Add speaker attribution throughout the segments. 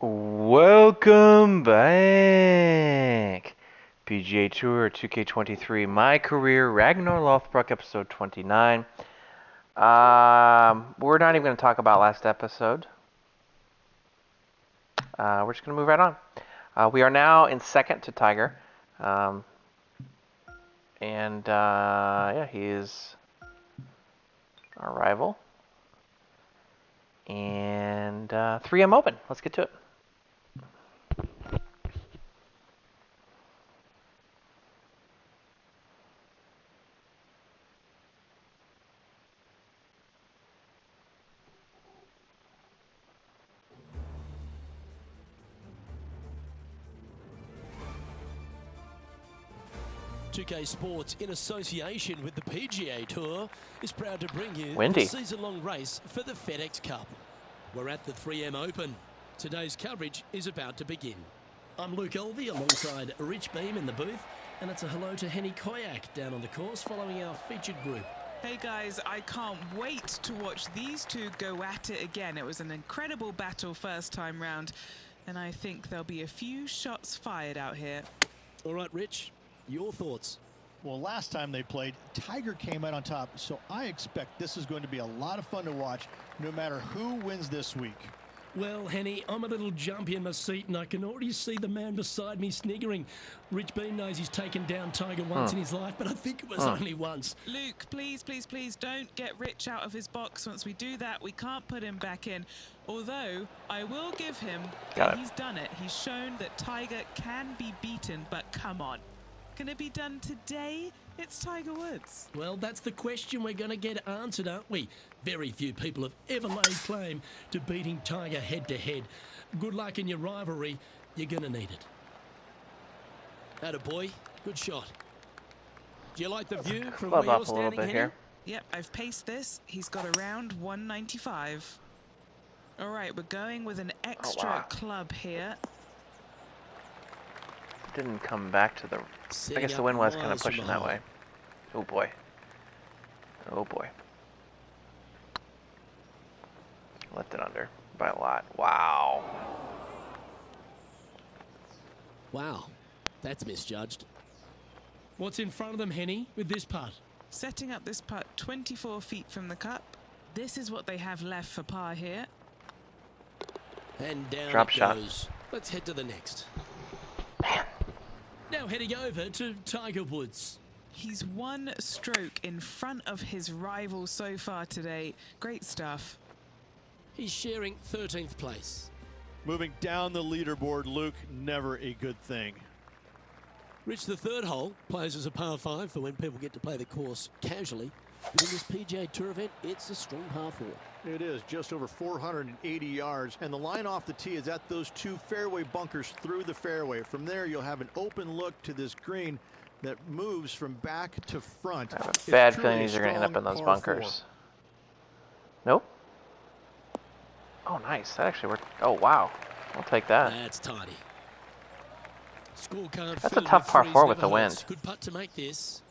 Speaker 1: Welcome back. PGA Tour 2K23, My Career, Ragnar Lothbrok, episode 29. We're not even going to talk about last episode. We're just going to move right on. We are now in second to Tiger. Yeah, he is our rival. And 3M Open. Let's get to it.
Speaker 2: PGA Sports, in association with the PGA Tour, is proud to bring you
Speaker 1: Windy.
Speaker 2: the season-long race for the FedEx Cup. We're at the 3M Open. Today's coverage is about to begin. I'm Luke Elvey alongside Rich Beam in the booth, and it's a hello to Henny Koyak down on the course following our featured group.
Speaker 3: Hey guys, I can't wait to watch these two go at it again. It was an incredible battle first time round, and I think there'll be a few shots fired out here.
Speaker 2: All right, Rich, your thoughts?
Speaker 4: Well, last time they played, Tiger came out on top, so I expect this is going to be a lot of fun to watch, no matter who wins this week.
Speaker 2: Well, Henny, I'm a little jumpy in my seat, and I can already see the man beside me sniggering. Rich Beam knows he's taken down Tiger once in his life, but I think it was only once.
Speaker 3: Luke, please, please, please don't get Rich out of his box. Once we do that, we can't put him back in. Although, I will give him that he's done it. He's shown that Tiger can be beaten, but come on. Can it be done today? It's Tiger Woods.
Speaker 2: Well, that's the question we're going to get answered, aren't we? Very few people have ever laid claim to beating Tiger head-to-head. Good luck in your rivalry. You're going to need it. Attaboy, good shot. Do you like the view from where you're standing, Henny?
Speaker 1: Here.
Speaker 3: Yep, I've paced this. He's got around 195. All right, we're going with an extra club here.
Speaker 1: Didn't come back to the... I guess the wind was kind of pushing that way. Oh boy. Oh boy. Left it under by a lot. Wow.
Speaker 2: Wow, that's misjudged. What's in front of them, Henny, with this putt?
Speaker 3: Setting up this putt 24 feet from the cup. This is what they have left for par here.
Speaker 2: And down
Speaker 1: Drop
Speaker 2: it
Speaker 1: shot.
Speaker 2: goes. Let's head to the next.
Speaker 1: Man.
Speaker 2: Now heading over to Tiger Woods.
Speaker 3: He's one stroke in front of his rival so far today. Great stuff.
Speaker 2: He's sharing 13th place.
Speaker 4: Moving down the leaderboard, Luke, never a good thing.
Speaker 2: Rich, the third hole plays as a par 5 for when people get to play the course casually. But in this PGA Tour event, it's a strong par 4.
Speaker 4: It is just over 480 yards, and the line off the tee is at those two fairway bunkers through the fairway. From there, you'll have an open look to this green that moves from back to front.
Speaker 1: I have a bad feeling these are going to end up in those bunkers. Nope. Oh, nice. That actually worked. Oh, wow. I'll take that.
Speaker 2: That's tidy. Scorecard
Speaker 1: That's a tough par 4 with the wind.
Speaker 2: Good putt to make this.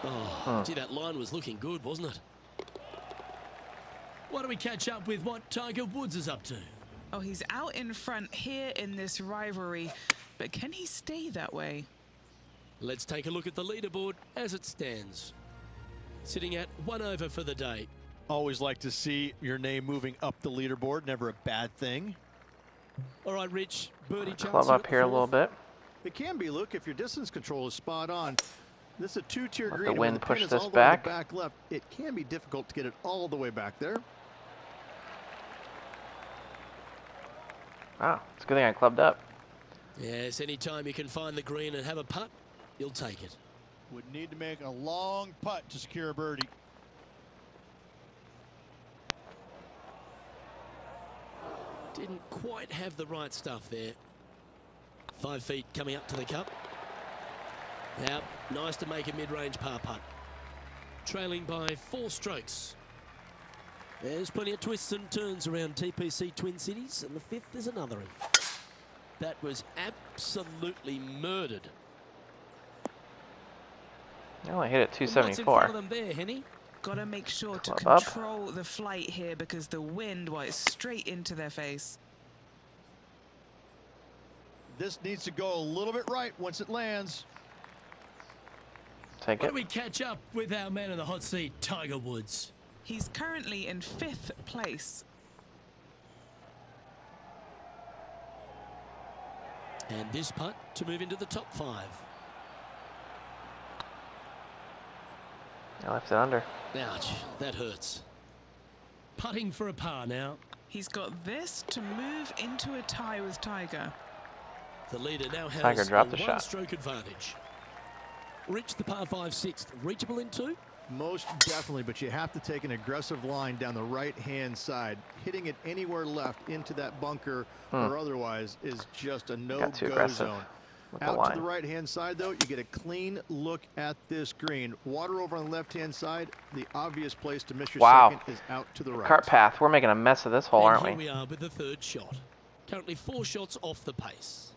Speaker 2: Oh, gee, that line was looking good, wasn't it? Why don't we catch up with what Tiger Woods is up to?
Speaker 3: Oh, he's out in front here in this rivalry, but can he stay that way?
Speaker 2: Let's take a look at the leaderboard as it stands. Sitting at 1 over for the day.
Speaker 4: Always like to see your name moving up the leaderboard, never a bad thing.
Speaker 2: All right, Rich, birdie chance.
Speaker 1: Club up here a little bit.
Speaker 4: It can be, Luke, if your distance control is spot on. This is a two-tier
Speaker 1: Let
Speaker 4: green.
Speaker 1: the
Speaker 4: When
Speaker 1: wind
Speaker 4: pin
Speaker 1: push
Speaker 4: is
Speaker 1: this
Speaker 4: all the way to the
Speaker 1: back.
Speaker 4: back left, it can be difficult to get it all the way back there.
Speaker 1: Wow, it's a good thing I clubbed up.
Speaker 2: Yes, anytime you can find the green and have a putt, you'll take it.
Speaker 4: Would need to make a long putt to secure a birdie.
Speaker 2: Didn't quite have the right stuff there. 5 feet coming up to the cup. Now, nice to make a mid-range par putt. Trailing by 4 strokes. There's plenty of twists and turns around TPC Twin Cities, and the 5th is another. That was absolutely murdered.
Speaker 1: I only hit it
Speaker 2: What's in front of
Speaker 1: 274.
Speaker 2: them there, Henny?
Speaker 3: Got to make sure to
Speaker 1: Club up.
Speaker 3: control the flight here because the wind, well, it's straight into their face.
Speaker 4: This needs to go a little bit right once it lands.
Speaker 1: Take
Speaker 2: Why
Speaker 1: it.
Speaker 2: don't we catch up with our man in the hot seat, Tiger Woods?
Speaker 3: He's currently in 5th place.
Speaker 2: And this putt to move into the top 5.
Speaker 1: I left it under.
Speaker 2: Ouch, that hurts. Putting for a par now.
Speaker 3: He's got this to move into a tie with Tiger.
Speaker 2: The leader now has
Speaker 1: Tiger dropped
Speaker 2: a
Speaker 1: a shot.
Speaker 2: one-stroke advantage. Reach the par 5 6th. Reachable in 2?
Speaker 4: Most definitely, but you have to take an aggressive line down the right-hand side. Hitting it anywhere left into that bunker or otherwise is just a no-go zone. Out to the right-hand side, though, you get a clean look at this green. Water over on the left-hand side. The obvious place to miss your second is out to the right.
Speaker 1: Cart path. We're making a mess of this hole, aren't
Speaker 2: Here
Speaker 1: we?
Speaker 2: we are with the 3rd shot. Currently 4 shots off the pace.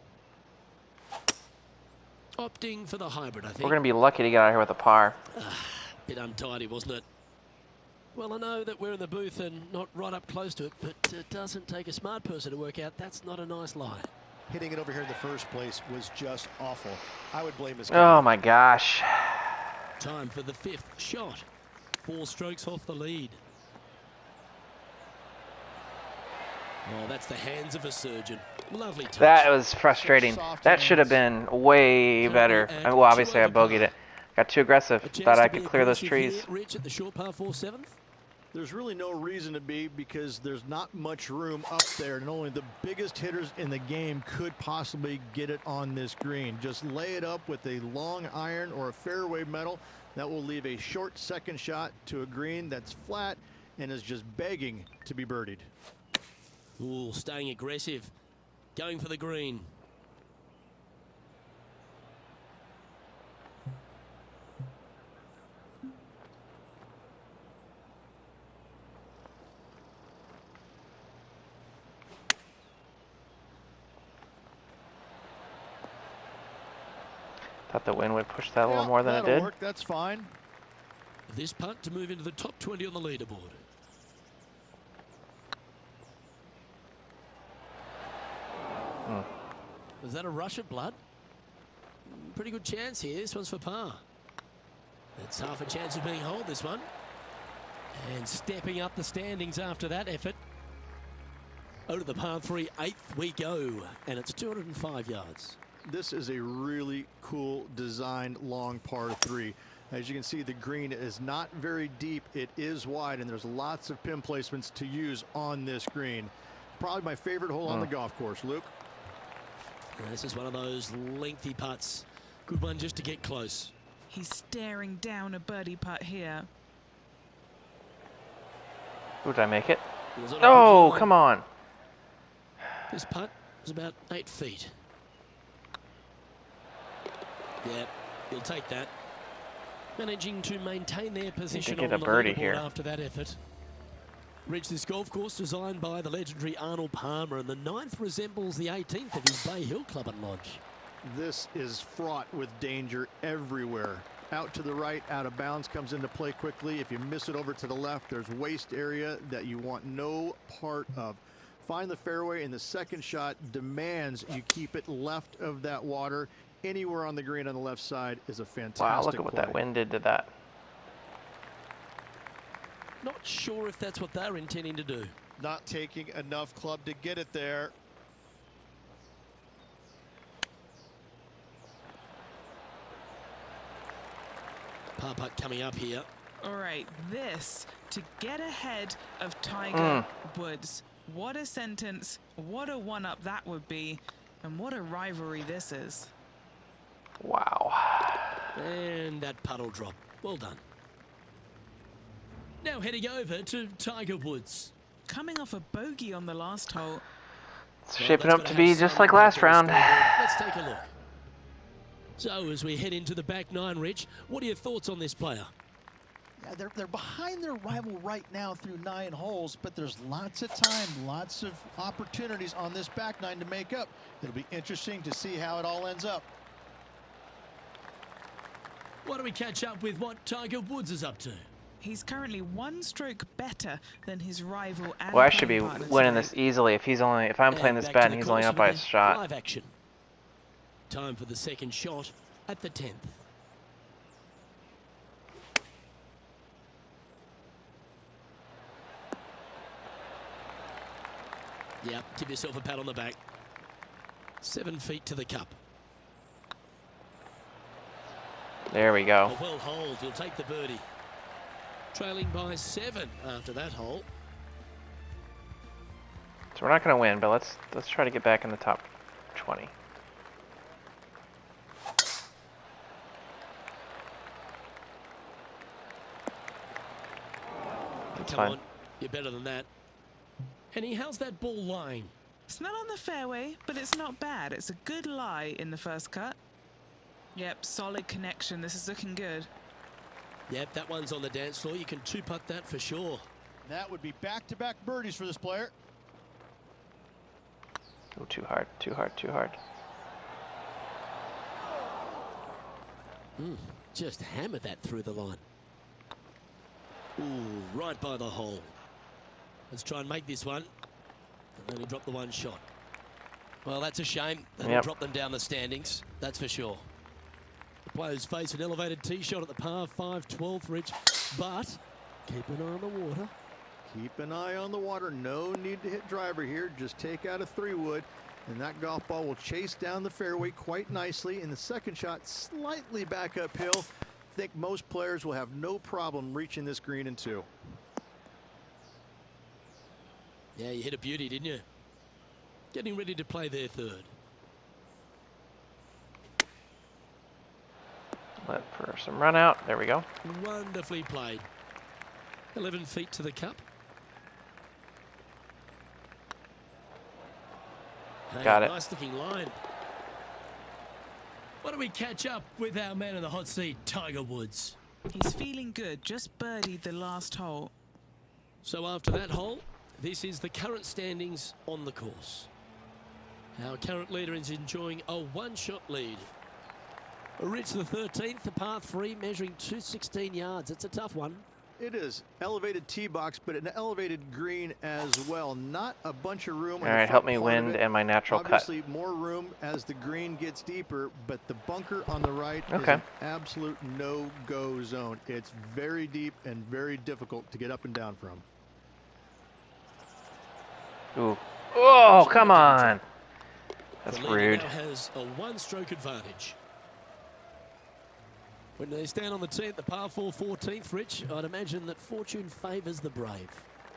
Speaker 2: Opting for the hybrid, I think.
Speaker 1: We're going to be lucky to get out of here with a par.
Speaker 2: Bit untidy, wasn't it? Well, I know that we're in the booth and not right up close to it, but it doesn't take a smart person to work out that's not a nice lie.
Speaker 5: Hitting it over here in the first place was just awful. I would blame his
Speaker 1: Oh my gosh.
Speaker 2: Time for the 5th shot. 4 strokes off the lead. Oh, that's the hands of a surgeon. Lovely touch.
Speaker 1: That was frustrating. That should have been way better. Well, obviously I bogeyed it. Got too aggressive.
Speaker 2: A chance
Speaker 1: Thought I
Speaker 2: to be
Speaker 1: could clear those
Speaker 2: aggressive
Speaker 1: trees.
Speaker 2: here, Rich, at the short par 4 7th.
Speaker 4: There's really no reason to be because there's not much room up there, and only the biggest hitters in the game could possibly get it on this green. Just lay it up with a long iron or a fairway metal. That will leave a short second shot to a green that's flat and is just begging to be birdied.
Speaker 2: Ooh, staying aggressive. Going for the green.
Speaker 1: Thought the wind would push that a little
Speaker 4: Yeah,
Speaker 1: more than it
Speaker 4: that'll
Speaker 1: did.
Speaker 4: work. That's fine.
Speaker 2: This putt to move into the top 20 on the leaderboard. Was that a rush of blood? Pretty good chance here. This one's for par. It's half a chance of being holed, this one. And stepping up the standings after that effort. Over to the par 3, 8th we go. And it's 205 yards.
Speaker 4: This is a really cool designed long par 3. As you can see, the green is not very deep. It is wide, and there's lots of pin placements to use on this green. Probably my favorite hole on the golf course. Luke?
Speaker 2: And this is one of those lengthy putts. Good one just to get close.
Speaker 3: He's staring down a birdie putt here.
Speaker 1: Ooh, did I make it?
Speaker 2: Was on a
Speaker 1: Oh,
Speaker 2: good line.
Speaker 1: come on.
Speaker 2: This putt was about 8 feet. Yeah, he'll take that. Managing to maintain their position
Speaker 1: get
Speaker 2: on
Speaker 1: a
Speaker 2: the
Speaker 1: birdie
Speaker 2: leaderboard
Speaker 1: here.
Speaker 2: after that effort. Reached this golf course designed by the legendary Arnold Palmer, and the 9th resembles the 18th of his Bay Hill Club and Lodge.
Speaker 4: This is fraught with danger everywhere. Out to the right, out of bounds, comes into play quickly. If you miss it over to the left, there's waste area that you want no part of. Find the fairway, and the second shot demands you keep it left of that water. Anywhere on the green on the left side is a fantastic
Speaker 1: Wow, look at what
Speaker 4: play.
Speaker 1: that wind did to that.
Speaker 2: Not sure if that's what they're intending to do.
Speaker 5: not taking enough club to get it there.
Speaker 2: Par putt coming up here.
Speaker 3: All right, this to get ahead of Tiger Woods. What a sentence, what a one-up that would be, and what a rivalry this is.
Speaker 1: Wow.
Speaker 2: And that puddle drop. Well done. Now heading over to Tiger Woods.
Speaker 3: Coming off a bogey on the last hole.
Speaker 1: It's
Speaker 2: Well,
Speaker 1: shaping
Speaker 2: that's
Speaker 1: up to
Speaker 2: gonna
Speaker 1: be
Speaker 2: have
Speaker 1: just
Speaker 2: some
Speaker 1: like last
Speaker 2: impact on the
Speaker 1: round.
Speaker 2: scoreboard. Let's take a look. So as we head into the back nine, Rich, what are your thoughts on this player?
Speaker 6: Yeah, they're behind their rival right now through 9 holes, but there's lots of time, lots of opportunities on this back nine to make up. It'll be interesting to see how it all ends up.
Speaker 2: What do we catch up with what Tiger Woods is up to?
Speaker 3: He's currently 1 stroke better than his rival. And
Speaker 1: Well, I should be
Speaker 3: playing partner
Speaker 1: winning
Speaker 3: today.
Speaker 1: this easily if I'm playing this
Speaker 2: And back
Speaker 1: bet
Speaker 2: to
Speaker 1: and
Speaker 2: the
Speaker 1: he's only
Speaker 2: course
Speaker 1: up by a
Speaker 2: with
Speaker 1: shot.
Speaker 2: Live action. Time for the second shot at the 10th. Yep, give yourself a pat on the back. 7 feet to the cup.
Speaker 1: There we go.
Speaker 2: A well hold, he'll take the birdie. Trailing by 7 after that hole.
Speaker 1: So we're not going to win, but let's try to get back in the top 20. That's
Speaker 2: Come
Speaker 1: fine.
Speaker 2: on, you're better than that. Henny, how's that ball lying?
Speaker 3: It's not on the fairway, but it's not bad. It's a good lie in the first cut. Yep, solid connection. This is looking good.
Speaker 2: Yep, that one's on the dance floor. You can two-putt that for sure.
Speaker 5: That would be back-to-back birdies for this player.
Speaker 1: Oh, too hard, too hard, too hard.
Speaker 2: Just hammered that through the line. Ooh, right by the hole. Let's try and make this one. And only drop the one shot. Well, that's a shame. That'll drop them down the standings, that's for sure. The players face an elevated tee shot at the par 5 12th reach, but keep an eye on the water.
Speaker 4: Keep an eye on the water. No need to hit driver here. Just take out a 3-wood, and that golf ball will chase down the fairway quite nicely. In the second shot, slightly back uphill. I think most players will have no problem reaching this green in 2.
Speaker 2: Yeah, you hit a beauty, didn't you? Getting ready to play their 3rd.
Speaker 1: Let for some run out. There we go.
Speaker 2: Wonderfully played. 11 feet to the cup. Hey,
Speaker 1: Got it.
Speaker 2: Nice looking line. What do we catch up with our man in the hot seat, Tiger Woods?
Speaker 3: He's feeling good. Just birdied the last hole.
Speaker 2: So after that hole, this is the current standings on the course. Our current leader is enjoying a 1-shot lead. Rich the 13th, the par 3, measuring 216 yards. It's a tough one.
Speaker 4: It is elevated tee box, but an elevated green as well. Not a bunch of room.
Speaker 1: All right, help me wind and my natural cut.
Speaker 4: Obviously, more room as the green gets deeper, but the bunker on the right is
Speaker 1: Okay.
Speaker 4: an absolute no-go zone. It's very deep and very difficult to get up and down from.
Speaker 1: Ooh. Oh, come on. That's
Speaker 2: The leader
Speaker 1: rude.
Speaker 2: now has a 1-stroke advantage. When they stand on the tee at the par 4 14th, Rich, I'd imagine that fortune favours the brave.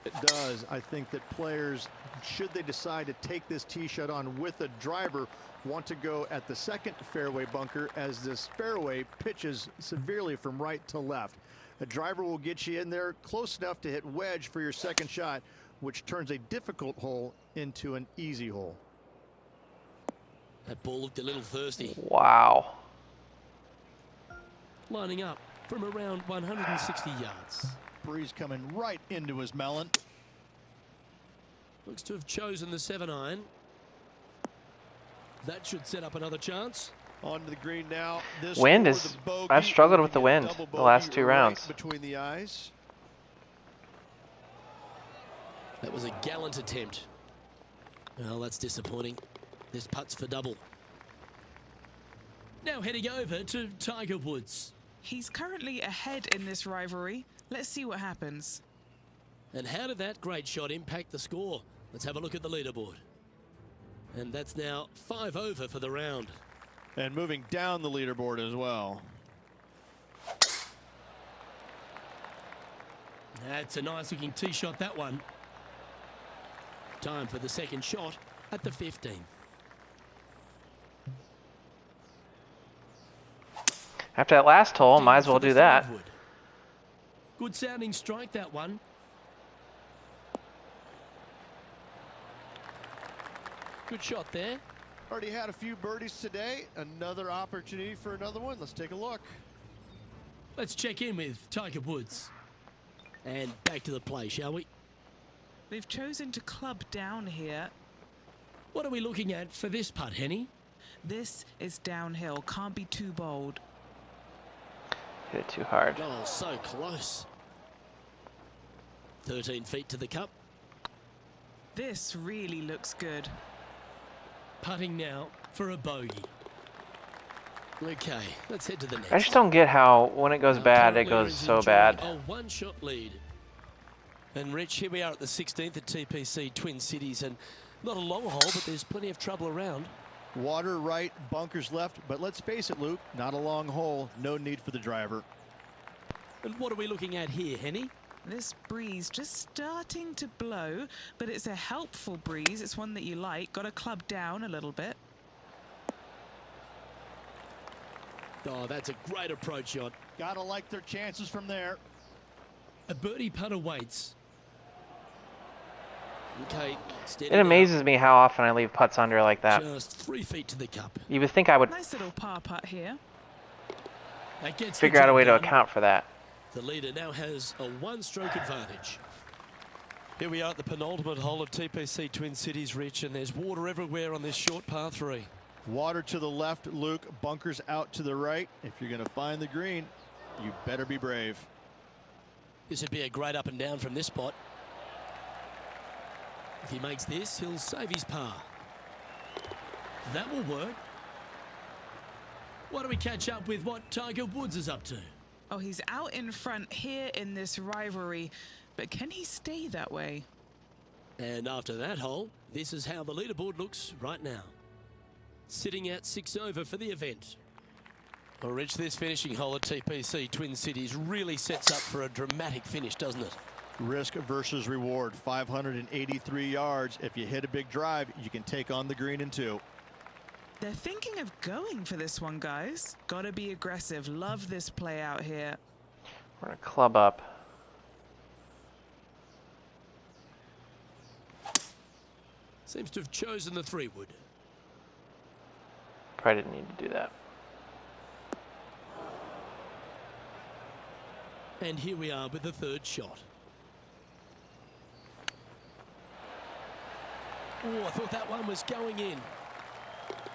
Speaker 4: It does. I think that players, should they decide to take this tee shot on with a driver, want to go at the second fairway bunker, as this fairway pitches severely from right to left. A driver will get you in there close enough to hit wedge for your second shot, which turns a difficult hole into an easy hole.
Speaker 2: That ball looked a little thirsty.
Speaker 1: Wow.
Speaker 2: Lining up from around 160 yards.
Speaker 5: Breeze coming right into his melon.
Speaker 2: Looks to have chosen the 7-iron. That should set up another chance.
Speaker 5: Onto the green now. This
Speaker 1: Wind
Speaker 5: for
Speaker 1: is-
Speaker 5: the bogey.
Speaker 1: I've struggled with the
Speaker 5: Looking at
Speaker 1: wind
Speaker 5: double
Speaker 1: the last
Speaker 5: bogey
Speaker 1: 2
Speaker 5: right
Speaker 1: rounds.
Speaker 5: between the eyes.
Speaker 2: That was a gallant attempt. Well, that's disappointing. This putt's for double. Now heading over to Tiger Woods.
Speaker 3: He's currently ahead in this rivalry. Let's see what happens.
Speaker 2: And how did that great shot impact the score? Let's have a look at the leaderboard. And that's now 5 over for the round.
Speaker 5: And moving down the leaderboard as well.
Speaker 2: That's a nice looking tee shot, that one. Time for the second shot at the 15th.
Speaker 1: After that last hole, might as well
Speaker 2: For the
Speaker 1: do that.
Speaker 2: 5-wood. Good sounding strike, that one. Good shot there.
Speaker 5: Already had a few birdies today. Another opportunity for another one. Let's take a look.
Speaker 2: Let's check in with Tiger Woods. And back to the play, shall we?
Speaker 3: They've chosen to club down here.
Speaker 2: What are we looking at for this putt, Henny?
Speaker 3: This is downhill. Can't be too bold.
Speaker 1: Hit it too hard.
Speaker 2: Oh, so close. 13 feet to the cup.
Speaker 3: This really looks good.
Speaker 2: Putting now for a bogey. Okay, let's head to the next.
Speaker 1: I just don't get how when it goes
Speaker 2: Now,
Speaker 1: bad, it
Speaker 2: currently
Speaker 1: goes
Speaker 2: Rins
Speaker 1: so
Speaker 2: enjoying
Speaker 1: bad.
Speaker 2: A one-shot lead. And Rich, here we are at the 16th at TPC Twin Cities, and not a long hole, but there's plenty of trouble around.
Speaker 4: Water right, bunkers left, but let's face it, Luke, not a long hole, no need for the driver.
Speaker 2: And what are we looking at here, Henny?
Speaker 3: This breeze just starting to blow, but it's a helpful breeze. It's one that you like. Got to club down a little bit.
Speaker 2: Oh, that's a great approach shot.
Speaker 4: Gotta like their chances from there.
Speaker 2: A birdie putt awaits. Okay, steady
Speaker 1: It amazes me how often I leave putts under like
Speaker 2: now.
Speaker 1: that.
Speaker 2: Just 3 feet to the cup.
Speaker 1: You would think I would
Speaker 3: Nice little par putt here.
Speaker 2: That gets
Speaker 1: figure
Speaker 2: the
Speaker 1: out a way to
Speaker 2: job done.
Speaker 1: account for that.
Speaker 2: The leader now has a one-stroke advantage. Here we are at the penultimate hole of TPC Twin Cities, Rich, and there's water everywhere on this short par 3.
Speaker 4: Water to the left, Luke, bunkers out to the right. If you're gonna find the green, you better be brave.
Speaker 2: This would be a great up and down from this spot. If he makes this, he'll save his par. That will work. Why don't we catch up with what Tiger Woods is up to?
Speaker 3: Oh, he's out in front here in this rivalry, but can he stay that way?
Speaker 2: And after that hole, this is how the leaderboard looks right now. Sitting at 6 over for the event. Well, Rich, this finishing hole at TPC Twin Cities really sets up for a dramatic finish, doesn't it?
Speaker 4: Risk versus reward, 583 yards. If you hit a big drive, you can take on the green in 2.
Speaker 3: They're thinking of going for this one, guys. Gotta be aggressive. Love this play out here.
Speaker 1: We're gonna club up.
Speaker 2: Seems to have chosen the 3-wood.
Speaker 1: Probably didn't need to do that.
Speaker 2: And here we are with the 3rd shot. Oh, I thought that one was going in.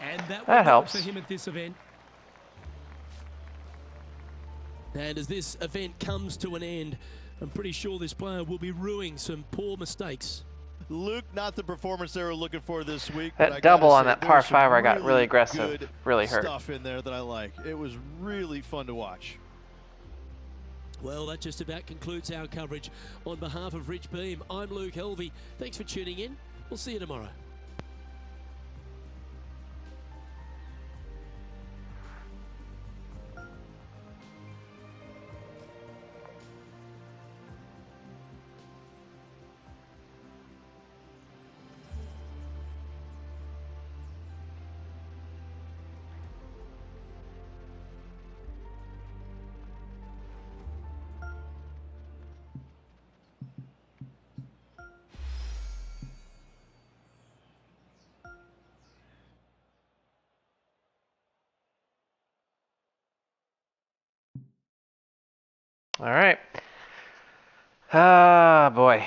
Speaker 2: And that
Speaker 1: helps
Speaker 2: for him at this event. And as this event comes to an end, I'm pretty sure this player will be ruining some poor mistakes.
Speaker 4: Luke, not the performance they were looking for this week.
Speaker 1: That double on that par 5 I got really aggressive.
Speaker 4: Good
Speaker 1: Really hurt.
Speaker 4: stuff in there that I like. It was really fun to watch.
Speaker 2: Well, that just about concludes our coverage. On behalf of Rich Beam, I'm Luke Helvey. Thanks for tuning in. We'll see you tomorrow.
Speaker 1: All right. Ah, boy.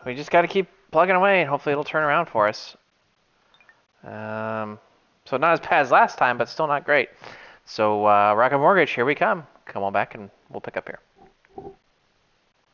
Speaker 1: We just got to keep plugging away, and hopefully it'll turn around for us. So not as bad as last time, but still not great. So Rocket Mortgage, here we come. Come on back, and we'll pick up here.